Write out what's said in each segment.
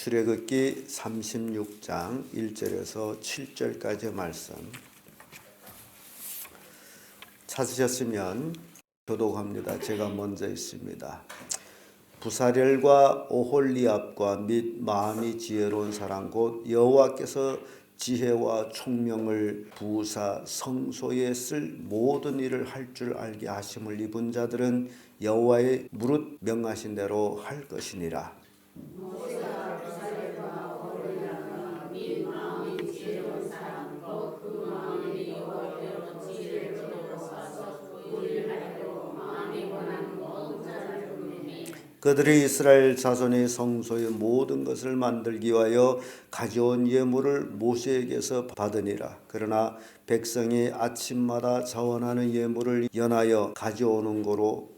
출애굽기 36장 1절에서 7절까지의 말씀 찾으셨으면 교독합니다. 제가 먼저 있습니다. 부사렐과 오홀리압과 및 마음이 지혜로운 사람 곧 여호와께서 지혜와 총명을 부으사 성소에 쓸 모든 일을 할 줄 알게 하심을 입은 자들은 여호와의 무릇 명하신 대로 할 것이니라. 그들이 이스라엘 자손의 성소의 모든 것을 만들기 위하여 가져온 예물을 모세에게서 받으니라. 그러나 백성이 아침마다 자원하는 예물을 연하여 가져오는 고로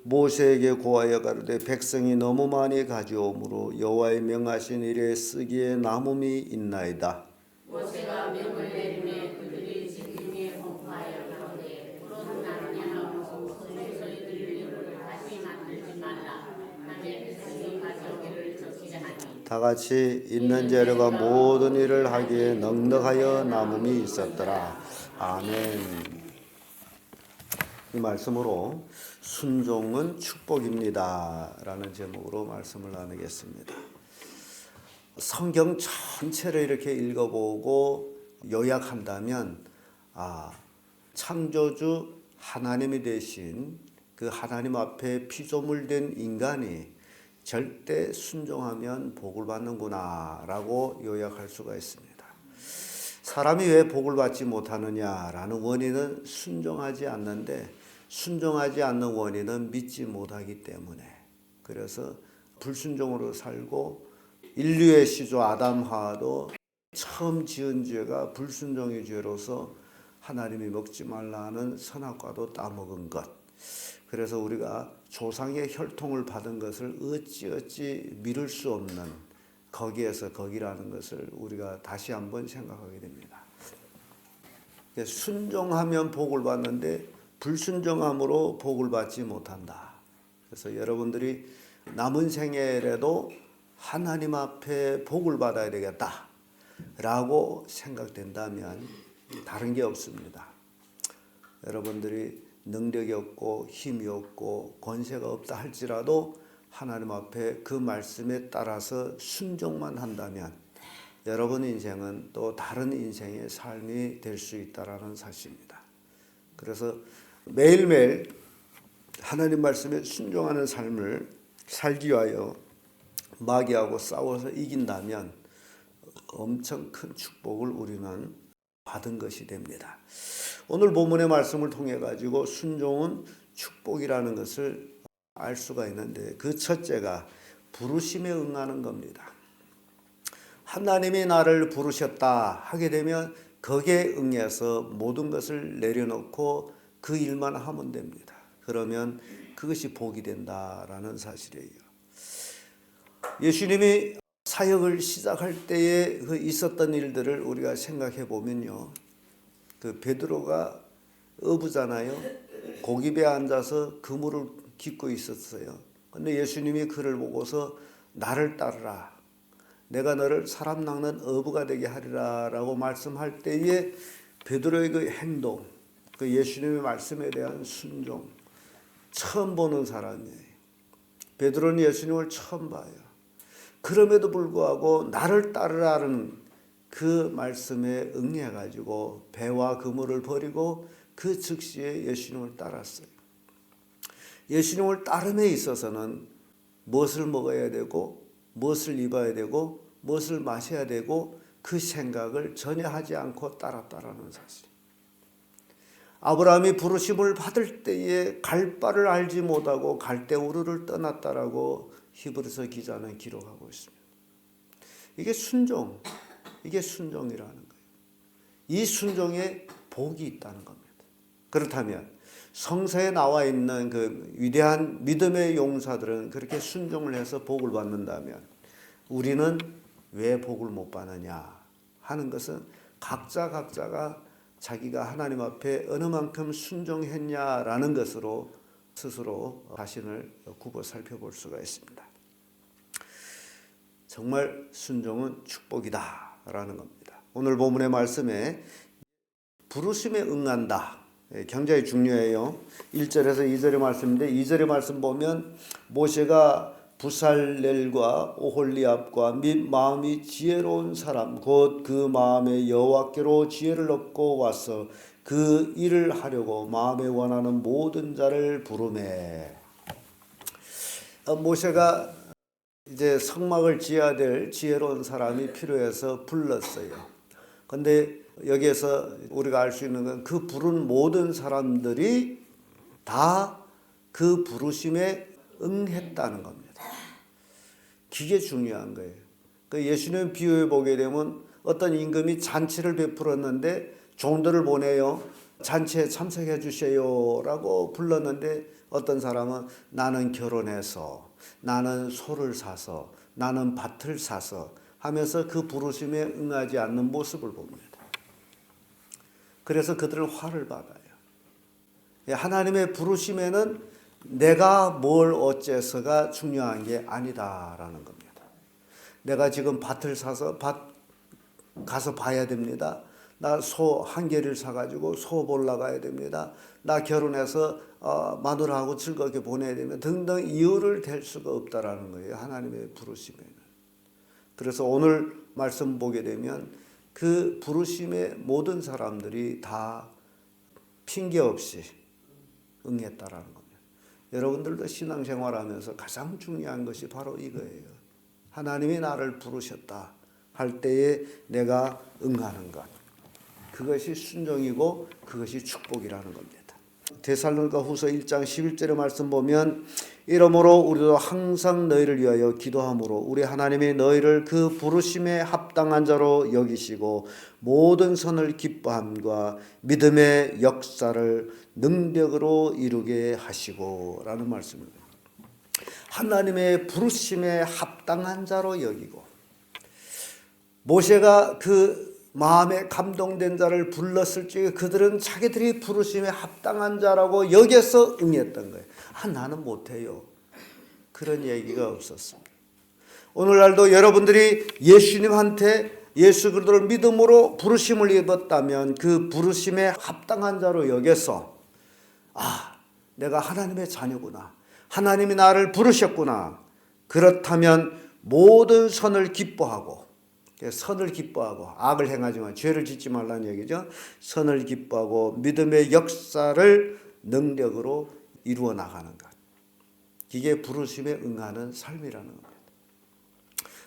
모세에게 고하여 가로되 백성이 너무 많이 가져오므로 여호와의 명하신 일에 쓰기에 남음이 있나이다. 모세가 명을 내리매 그들이 진중에 공포하여 가로되 그런 나를 향하고 성소에 들릴 예물을 다시 만들지 말라. 하며 백성이 가져오기를 적시자 하니 다 같이 있는 재료가 모든 일을 하기에 넉넉하여 남음이 있었더라. 아멘. 이 말씀으로 순종은 축복입니다 라는 제목으로 말씀을 나누겠습니다. 성경 전체를 이렇게 읽어보고 요약한다면 창조주 하나님이 되신 그 하나님 앞에 피조물된 인간이 절대 순종하면 복을 받는구나 라고 요약할 수가 있습니다. 사람이 왜 복을 받지 못하느냐라는 원인은 순종하지 않는데, 순종하지 않는 원인은 믿지 못하기 때문에, 그래서 불순종으로 살고 인류의 시조 아담 하와도 처음 지은 죄가 불순종의 죄로서 하나님이 먹지 말라 하는 선악과도 따먹은 것. 그래서 우리가 조상의 혈통을 받은 것을 어찌 미룰 수 없는 거기에서 거기라는 것을 우리가 다시 한번 생각하게 됩니다. 순종하면 복을 받는데 불순종함으로 복을 받지 못한다. 그래서 여러분들이 남은 생애에도 하나님 앞에 복을 받아야 되겠다 라고 생각된다면 다른 게 없습니다. 여러분들이 능력이 없고 힘이 없고 권세가 없다 할지라도 하나님 앞에 그 말씀에 따라서 순종만 한다면 여러분 인생은 또 다른 인생의 삶이 될 수 있다는 사실입니다. 그래서 매일매일 하나님 말씀에 순종하는 삶을 살기 위하여 마귀하고 싸워서 이긴다면 엄청 큰 축복을 우리는 받은 것이 됩니다. 오늘 본문의 말씀을 통해 가지고 순종은 축복이라는 것을 알 수가 있는데, 그 첫째가 부르심에 응하는 겁니다. 하나님이 나를 부르셨다 하게 되면 거기에 응해서 모든 것을 내려놓고 그 일만 하면 됩니다. 그러면 그것이 복이 된다라는 사실이에요. 예수님이 사역을 시작할 때에 그 있었던 일들을 우리가 생각해 보면요, 그 베드로가 어부잖아요. 고기배에 앉아서 그물을 깃고 있었어요. 근데 예수님이 그를 보고서 나를 따르라, 내가 너를 사람 낚는 어부가 되게 하리라 라고 말씀할 때에 베드로의 그 행동, 그 예수님의 말씀에 대한 순종, 처음 보는 사람이에요. 베드로는 예수님을 처음 봐요. 그럼에도 불구하고 나를 따르라는 그 말씀에 응해가지고 배와 그물을 버리고 그 즉시에 예수님을 따랐어요. 예수님을 따름에 있어서는 무엇을 먹어야 되고 무엇을 입어야 되고 무엇을 마셔야 되고 그 생각을 전혀 하지 않고 따랐다라는 사실. 아브라함이 부르심을 받을 때에 갈 바를 알지 못하고 갈대우르를 떠났다라고 히브리서 기자는 기록하고 있습니다. 이게 순종, 이게 순종이라는 거예요. 이 순종에 복이 있다는 겁니다. 그렇다면 성서에 나와 있는 그 위대한 믿음의 용사들은 그렇게 순종을 해서 복을 받는다면 우리는 왜 복을 못 받느냐 하는 것은 각자가 자기가 하나님 앞에 어느 만큼 순종했냐라는 것으로 스스로 자신을 굽어 살펴볼 수가 있습니다. 정말 순종은 축복이다라는 겁니다. 오늘 본문의 말씀에 부르심에 응한다. 굉장히 중요해요. 1절에서 2절의 말씀인데 2절의 말씀 보면 모세가 부살렐과 오홀리압과 및 마음이 지혜로운 사람 곧 그 마음에 여호와께로 지혜를 얻고 와서 그 일을 하려고 마음에 원하는 모든 자를 부르매. 모세가 이제 성막을 지어야 될 지혜로운 사람이 필요해서 불렀어요. 근데 여기에서 우리가 알 수 있는 건 그 부른 모든 사람들이 다 그 부르심에 응했다는 겁니다. 그게 중요한 거예요. 그 예수님 비유에 보게 되면 어떤 임금이 잔치를 베풀었는데 종들을 보내요. 잔치에 참석해 주세요라고 불렀는데 어떤 사람은 나는 결혼해서, 나는 소를 사서, 나는 밭을 사서 하면서 그 부르심에 응하지 않는 모습을 봅니다. 그래서 그들은 화를 받아요. 하나님의 부르심에는 내가 뭘 어째서가 중요한 게 아니다라는 겁니다. 내가 지금 밭을 사서 밭 가서 봐야 됩니다. 나 소 한 개를 사가지고 소 보러 가야 됩니다. 나 결혼해서 마누라하고 즐겁게 보내야 됩니다. 등등 이유를 댈 수가 없다라는 거예요. 하나님의 부르심에는. 그래서 오늘 말씀 보게 되면 그 부르심의 모든 사람들이 다 핑계 없이 응했다라는 겁니다. 여러분들도 신앙생활하면서 가장 중요한 것이 바로 이거예요. 하나님이 나를 부르셨다 할 때에 내가 응하는 것. 그것이 순종이고 그것이 축복이라는 겁니다. 데살로니가 후서 1장 11절의 말씀 보면 이러므로 우리도 항상 너희를 위하여 기도함으로 우리 하나님이 너희를 그 부르심에 합당한 자로 여기시고 모든 선을 기뻐함과 믿음의 역사를 능력으로 이루게 하시고 라는 말씀입니다. 하나님의 부르심에 합당한 자로 여기고 모세가 그 마음에 감동된 자를 불렀을 적에 그들은 자기들이 부르심에 합당한 자라고 여기서 응했던 거예요. 나는 못해요. 그런 얘기가 없었습니다. 오늘날도 여러분들이 예수님한테 예수 그리스도를 믿음으로 부르심을 입었다면 그 부르심에 합당한 자로 여겨서 내가 하나님의 자녀구나. 하나님이 나를 부르셨구나. 그렇다면 모든 선을 기뻐하고 선을 기뻐하고 악을 행하지만 죄를 짓지 말라는 얘기죠. 선을 기뻐하고 믿음의 역사를 능력으로 이루어 나가는 것. 이게 부르심에 응하는 삶이라는 겁니다.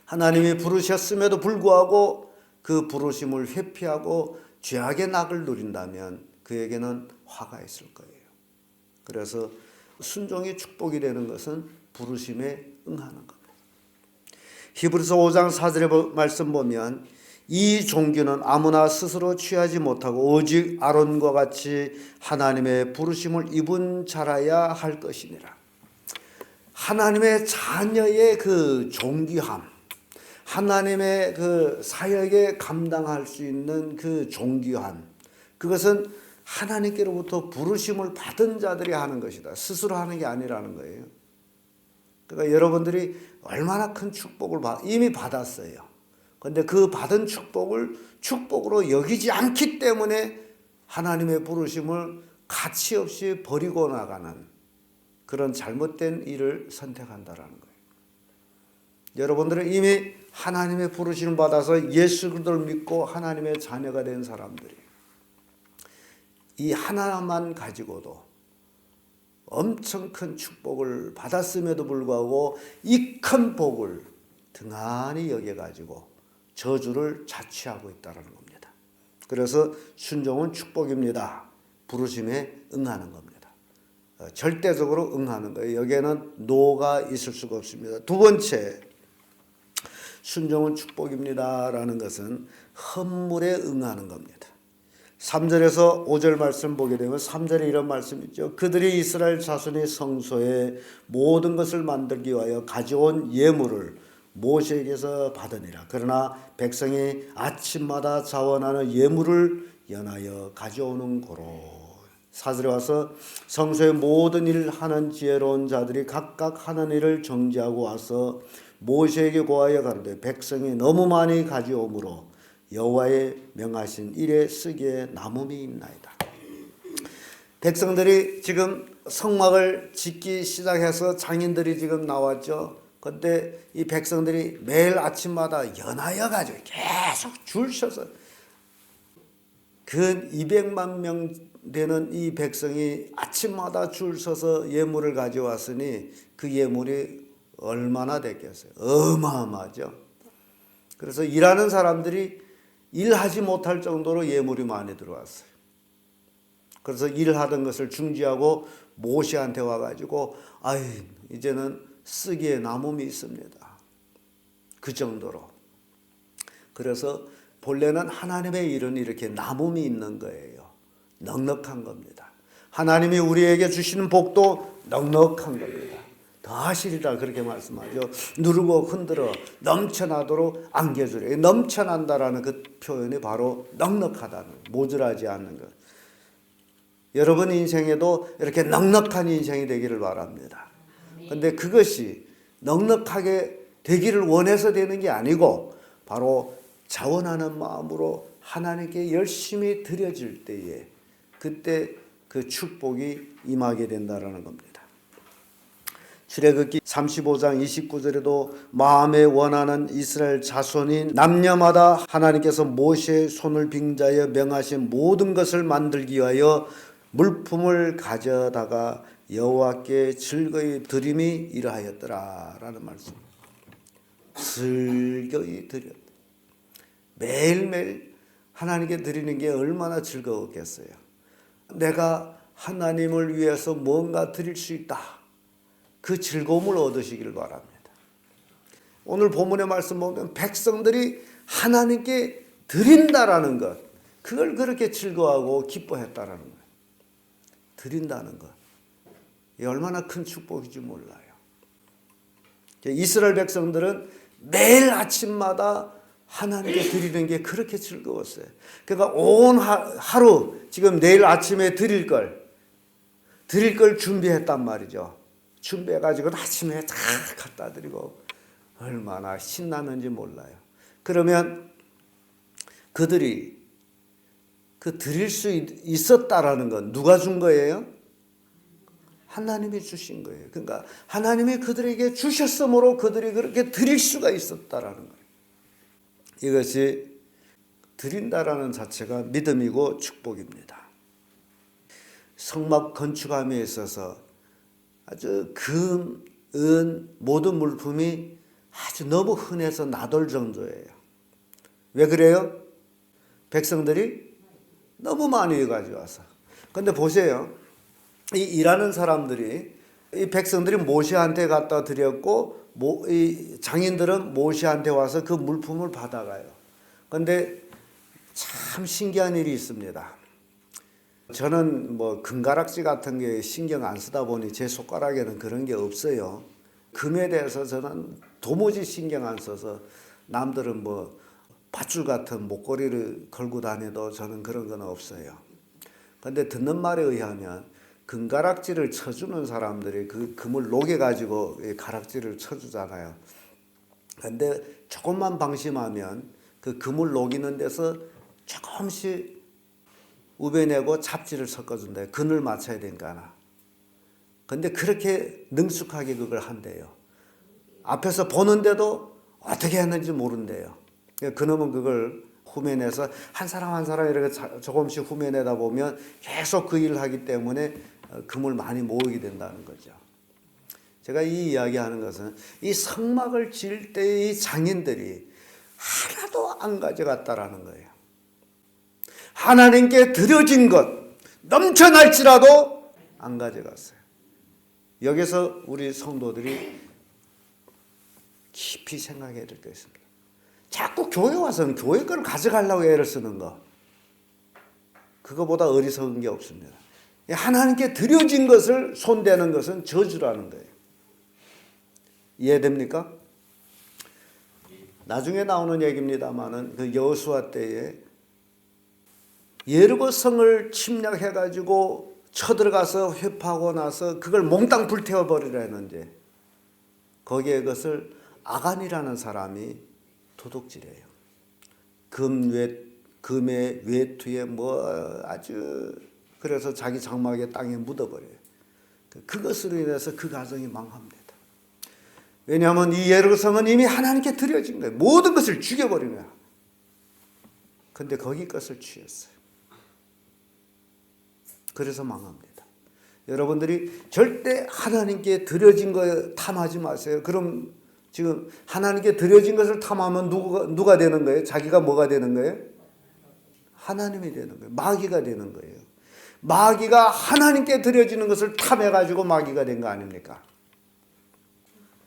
하나님이 부르셨음에도 불구하고 그 부르심을 회피하고 죄악의 낙을 누린다면 그에게는 화가 있을 거예요. 그래서 순종이 축복이 되는 것은 부르심에 응하는 겁니다. 히브리서 5장 4절의 말씀 보면 이 종교는 아무나 스스로 취하지 못하고 오직 아론과 같이 하나님의 부르심을 입은 자라야 할 것이니라. 하나님의 자녀의 그 존귀함, 하나님의 그 사역에 감당할 수 있는 그 존귀함, 그것은 하나님께로부터 부르심을 받은 자들이 하는 것이다. 스스로 하는 게 아니라는 거예요. 그러니까 여러분들이 얼마나 큰 축복을 이미 받았어요. 그런데 그 받은 축복을 축복으로 여기지 않기 때문에 하나님의 부르심을 가치 없이 버리고 나가는 그런 잘못된 일을 선택한다라는 거예요. 여러분들은 이미 하나님의 부르심을 받아서 예수 그리스도를 믿고 하나님의 자녀가 된 사람들이 이 하나만 가지고도 엄청 큰 축복을 받았음에도 불구하고 이 큰 복을 등한히 여겨가지고 저주를 자취하고 있다는 겁니다. 그래서 순종은 축복입니다. 부르심에 응하는 겁니다. 절대적으로 응하는 거예요. 여기에는 노가 있을 수가 없습니다. 두 번째, 순종은 축복입니다라는 것은 헌물에 응하는 겁니다. 3절에서 5절 말씀 보게 되면 3절에 이런 말씀이 있죠. 그들이 이스라엘 자손의 성소에 모든 것을 만들기 위하여 가져온 예물을 모세에게서 받으니라. 그러나 백성이 아침마다 자원하는 예물을 연하여 가져오는 고로. 4절에 와서 성소의 모든 일 하는 지혜로운 자들이 각각 하는 일을 정지하고 와서 모세에게 고하여 가로되 백성이 너무 많이 가져오므로 여호와의 명하신 일에 쓰기에 남음이 있나이다. 백성들이 지금 성막을 짓기 시작해서 장인들이 지금 나왔죠. 그런데 이 백성들이 매일 아침마다 연하여 가지고 계속 줄 서서 그 200만 명 되는 이 백성이 아침마다 줄 서서 예물을 가져왔으니 그 예물이 얼마나 됐겠어요? 어마어마하죠. 그래서 일하는 사람들이 일하지 못할 정도로 예물이 많이 들어왔어요. 그래서 일하던 것을 중지하고 모세한테 와가지고 이제는 쓰기에 남음이 있습니다. 그 정도로. 그래서 본래는 하나님의 일은 이렇게 남음이 있는 거예요. 넉넉한 겁니다. 하나님이 우리에게 주시는 복도 넉넉한 겁니다. 더 하시리라 그렇게 말씀하죠. 누르고 흔들어 넘쳐나도록 안겨주리. 넘쳐난다라는 그 표현이 바로 넉넉하다는, 모자라지 않는 것. 여러분 인생에도 이렇게 넉넉한 인생이 되기를 바랍니다. 그런데 그것이 넉넉하게 되기를 원해서 되는 게 아니고 바로 자원하는 마음으로 하나님께 열심히 드려질 때에 그때 그 축복이 임하게 된다라는 겁니다. 출애굽기 35장 29절에도 마음에 원하는 이스라엘 자손인 남녀마다 하나님께서 모세의 손을 빙자하여 명하신 모든 것을 만들기 위하여 물품을 가져다가 여호와께 즐거이 드림이 이러하였더라라는 말씀. 즐거이 드렸다. 매일매일 하나님께 드리는 게 얼마나 즐거웠겠어요. 내가 하나님을 위해서 뭔가 드릴 수 있다. 그 즐거움을 얻으시길 바랍니다. 오늘 본문의 말씀 보면 백성들이 하나님께 드린다라는 것, 그걸 그렇게 즐거워하고 기뻐했다라는 거예요. 드린다는 것. 이 얼마나 큰 축복인지 몰라요. 이스라엘 백성들은 매일 아침마다 하나님께 드리는 게 그렇게 즐거웠어요. 그러니까 온 하루 지금 내일 아침에 드릴 걸 준비했단 말이죠. 준비해가지고 아침에 다 갖다 드리고 얼마나 신났는지 몰라요. 그러면 그들이 그 드릴 수 있었다라는 건 누가 준 거예요? 하나님이 주신 거예요. 그러니까 하나님이 그들에게 주셨으므로 그들이 그렇게 드릴 수가 있었다라는 거예요. 이것이 드린다라는 자체가 믿음이고 축복입니다. 성막 건축함에 있어서 아주 금, 은 모든 물품이 아주 너무 흔해서 나돌 정도예요. 왜 그래요? 백성들이 너무 많이 가져와서. 근데 보세요. 이 일하는 사람들이 이 백성들이 모세한테 갖다 드렸고 이 장인들은 모세한테 와서 그 물품을 받아가요. 근데 참 신기한 일이 있습니다. 저는 뭐 금가락지 같은 게 신경 안 쓰다 보니 제 손가락에는 그런 게 없어요. 금에 대해서 저는 도무지 신경 안 써서 남들은 뭐 밧줄 같은 목걸이를 걸고 다녀도 저는 그런 건 없어요. 근데 듣는 말에 의하면 금가락지를 쳐주는 사람들이 그 금을 녹여가지고 가락지를 쳐주잖아요. 근데 조금만 방심하면 그 금을 녹이는 데서 조금씩 우겨내고 잡지를 섞어준대요. 근을 맞춰야 되니까 하나. 근데 그렇게 능숙하게 그걸 한대요. 앞에서 보는데도 어떻게 했는지 모른대요. 그놈은 그걸 후면에서 한 사람 한 사람 이렇게 조금씩 후면에다 보면 계속 그 일을 하기 때문에 금을 많이 모으게 된다는 거죠. 제가 이 이야기하는 것은 이 성막을 지을 때 이 장인들이 하나도 안 가져갔다라는 거예요. 하나님께 드려진 것 넘쳐날지라도 안 가져갔어요. 여기서 우리 성도들이 깊이 생각해야 될 게 있습니다. 자꾸 교회 와서는 교회 걸 가져가려고 애를 쓰는 거, 그거보다 어리석은 게 없습니다. 하나님께 드려진 것을 손대는 것은 저주라는 거예요. 이해됩니까? 나중에 나오는 얘기입니다만은 그 여호수아 때에 예리고 성을 침략해가지고 쳐들어가서 회파하고 나서 그걸 몽땅 불태워버리라 했는데 거기에 그것을 아간이라는 사람이 도둑질해요. 금의 외투에 아주 그래서 자기 장막의 땅에 묻어버려요. 그것으로 인해서 그 가정이 망합니다. 왜냐하면 이 예루살렘은 이미 하나님께 드려진 거예요. 모든 것을 죽여버린 거야. 근데 거기 것을 취했어요. 그래서 망합니다. 여러분들이 절대 하나님께 드려진 거 탐하지 마세요. 그럼 지금 하나님께 드려진 것을 탐하면 누가 되는 거예요? 자기가 뭐가 되는 거예요? 하나님이 되는 거예요. 마귀가 되는 거예요. 마귀가 하나님께 드려지는 것을 탐해가지고 마귀가 된 거 아닙니까?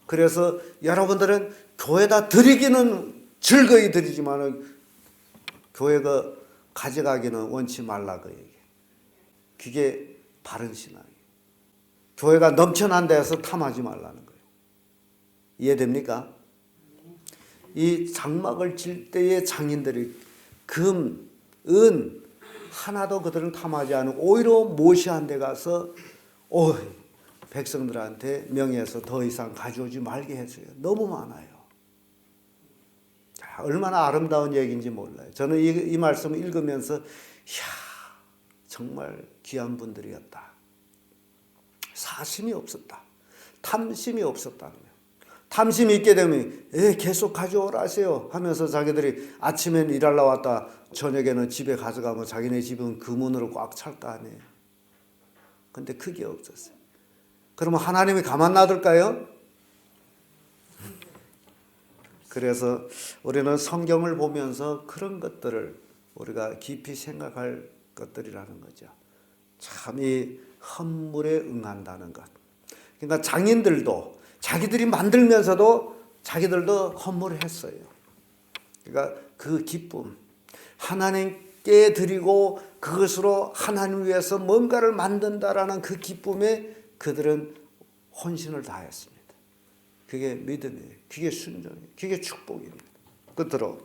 그래서 여러분들은 교회다 드리기는 즐거이 드리지만 교회가 가져가기는 원치 말라 그 얘기. 그게 바른 신앙이에요. 교회가 넘쳐난다 해서 탐하지 말라는 거예요. 이해됩니까? 이 장막을 칠 때의 장인들이 금, 은 하나도 그들은 탐하지 않고 오히려 모시한 데 가서 백성들한테 명예에서 더 이상 가져오지 말게 했어요. 너무 많아요. 얼마나 아름다운 얘기인지 몰라요. 저는 이 말씀을 읽으면서 정말 귀한 분들이었다. 사심이 없었다. 탐심이 없었다는 거예요. 탐심이 있게 되면 계속 가져오라 하세요 하면서 자기들이 아침엔 일하러 왔다 저녁에는 집에 가져가면 자기네 집은 그 문으로 꽉 찰 거 아니에요. 근데 그게 없었어요. 그러면 하나님이 가만 놔둘까요? 그래서 우리는 성경을 보면서 그런 것들을 우리가 깊이 생각할 것들이라는 거죠. 참 이 헌물에 응한다는 것. 그러니까 장인들도 자기들이 만들면서도 자기들도 헌물을 했어요. 그러니까 그 기쁨, 하나님께 드리고 그것으로 하나님 위해서 뭔가를 만든다라는 그 기쁨에 그들은 헌신을 다했습니다. 그게 믿음이에요. 그게 순종이에요. 그게 축복입니다. 끝으로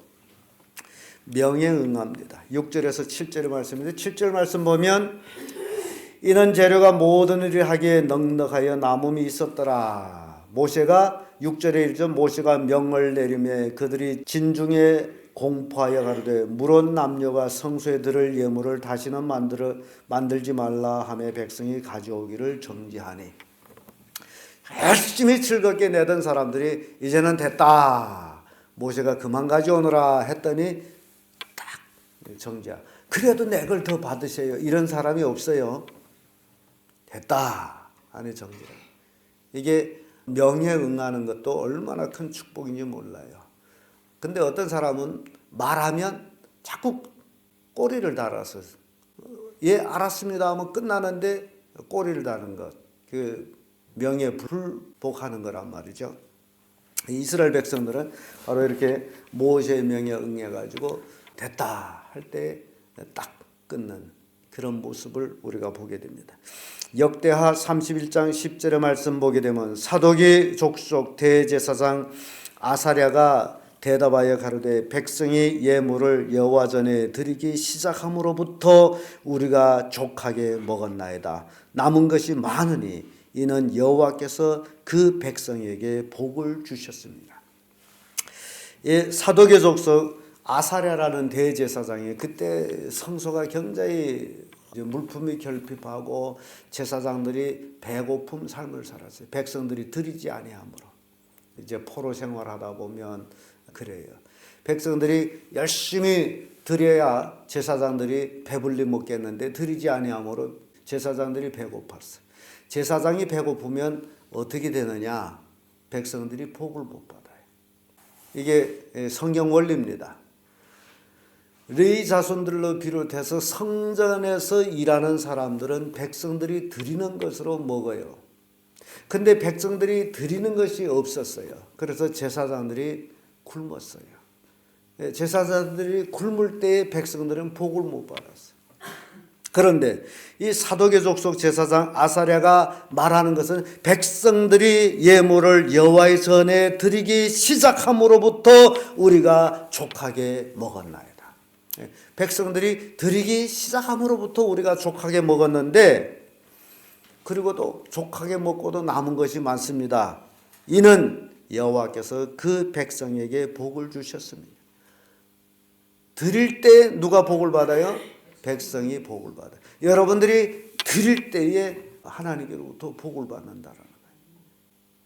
명에 응합니다. 6절에서 7절의 말씀인데 7절 말씀 보면 이는 재료가 모든 일을 하기에 넉넉하여 남음이 있었더라. 모세가 6절에 이르죠. 모세가 명을 내리매 그들이 진중에 공포하여 가로되 물은 남녀가 성소에 들을 예물을 다시는 만들지 말라 하며 백성이 가져오기를 정지하니 열심히 즐겁게 내던 사람들이 이제는 됐다. 모세가 그만 가져오너라 했더니 딱 정지야. 그래도 내 걸 더 받으세요. 이런 사람이 없어요. 됐다 하니 정지라. 이게 명에 응하는 것도 얼마나 큰 축복인지 몰라요. 근데 어떤 사람은 말하면 자꾸 꼬리를 달아서 알았습니다 하면 끝나는데 꼬리를 다는 것. 그 명에 불복하는 거란 말이죠. 이스라엘 백성들은 바로 이렇게 모세의 명에 응해가지고 됐다 할 때 딱 끊는 그런 모습을 우리가 보게 됩니다. 역대하 31장 10절의 말씀 보게 되면 사독이 족속 대제사장 아사랴가 대답하여 가로되 백성이 예물을 여호와 전에 드리기 시작함으로부터 우리가 족하게 먹었나이다. 남은 것이 많으니 이는 여호와께서 그 백성에게 복을 주셨습니다. 사독의 족속 아사랴라는 대제사장이 그때 성소가 굉장히 물품이 결핍하고 제사장들이 배고픔 삶을 살았어요. 백성들이 드리지 아니하므로. 이제 포로 생활하다 보면 그래요. 백성들이 열심히 드려야 제사장들이 배불리 먹겠는데 드리지 아니하므로 제사장들이 배고팠어요. 제사장이 배고프면 어떻게 되느냐? 백성들이 복을 못 받아요. 이게 성경 원리입니다. 레위 자손들로 비롯해서 성전에서 일하는 사람들은 백성들이 드리는 것으로 먹어요. 근데 백성들이 드리는 것이 없었어요. 그래서 제사장들이 굶었어요. 제사장들이 굶을 때에 백성들은 복을 못 받았어요. 그런데 이 사독의 족속 제사장 아사랴가 말하는 것은 백성들이 예물을 여호와의 전에 드리기 시작함으로부터 우리가 족하게 먹었나이다. 백성들이 드리기 시작함으로부터 우리가 족하게 먹었는데 그리고 또 족하게 먹고도 남은 것이 많습니다. 이는 여호와께서 그 백성에게 복을 주셨습니다. 드릴 때 누가 복을 받아요? 백성이 복을 받아요. 여러분들이 드릴 때에 하나님께로부터 복을 받는다라는 거예요.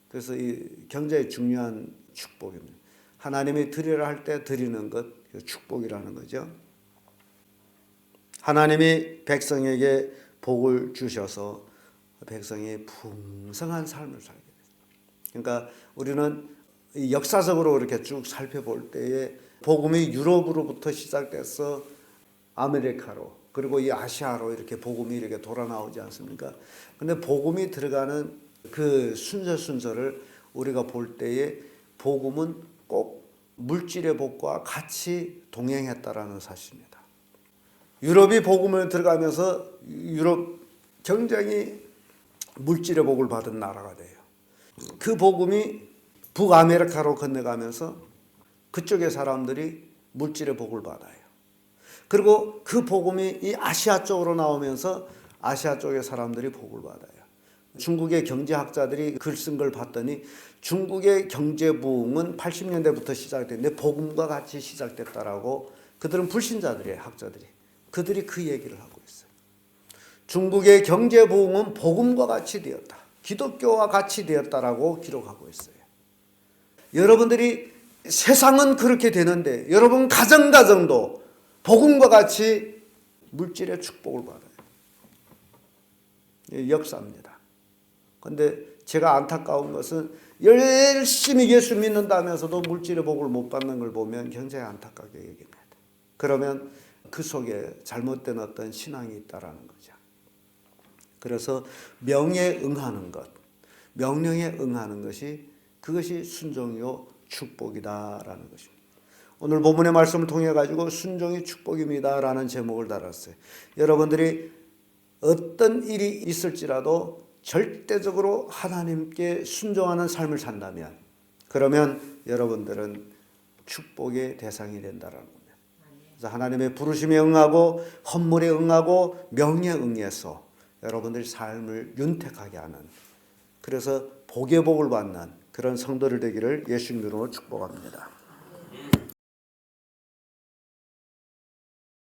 그래서 이 굉장히 중요한 축복입니다. 하나님이 드리라 할 때 드리는 것, 축복이라는 거죠. 하나님이 백성에게 복을 주셔서 백성이 풍성한 삶을 살게 됐어요. 그러니까 우리는 역사적으로 이렇게 쭉 살펴볼 때에 복음이 유럽으로부터 시작돼서 아메리카로 그리고 이 아시아로 이렇게 복음이 이렇게 돌아 나오지 않습니까? 근데 복음이 들어가는 그 순서를 우리가 볼 때에 복음은 꼭 물질의 복과 같이 동행했다라는 사실입니다. 유럽이 복음을 들어가면서 유럽 굉장히 물질의 복을 받은 나라가 돼요. 그 복음이 북아메리카로 건너가면서 그쪽의 사람들이 물질의 복을 받아요. 그리고 그 복음이 이 아시아 쪽으로 나오면서 아시아 쪽의 사람들이 복을 받아요. 중국의 경제학자들이 글 쓴 걸 봤더니 중국의 경제 부흥은 80년대부터 시작됐는데 복음과 같이 시작됐다라고 그들은 불신자들이에요, 학자들이. 그들이 그 얘기를 하고 있어요. 중국의 경제 부흥은 복음과 같이 되었다. 기독교와 같이 되었다라고 기록하고 있어요. 여러분들이 세상은 그렇게 되는데 여러분 가정도 복음과 같이 물질의 축복을 받아요. 역사입니다. 그런데 제가 안타까운 것은 열심히 예수 믿는다면서도 물질의 복을 못 받는 걸 보면 굉장히 안타깝게 여깁니다. 그러면 그 속에 잘못된 어떤 신앙이 있다라는 거죠. 그래서 명에 응하는 것, 명령에 응하는 것이 그것이 순종이요 축복이다라는 것입니다. 오늘 본문의 말씀을 통해 가지고 순종이 축복입니다라는 제목을 달았어요. 여러분들이 어떤 일이 있을지라도 절대적으로 하나님께 순종하는 삶을 산다면 그러면 여러분들은 축복의 대상이 된다라는 겁니다. 그래서 하나님의 부르심에 응하고 헌물에 응하고 명령에 응해서 여러분들이 삶을 윤택하게 하는 그래서 복의 복을 받는 그런 성도들 되기를 예수님 이름으로 축복합니다.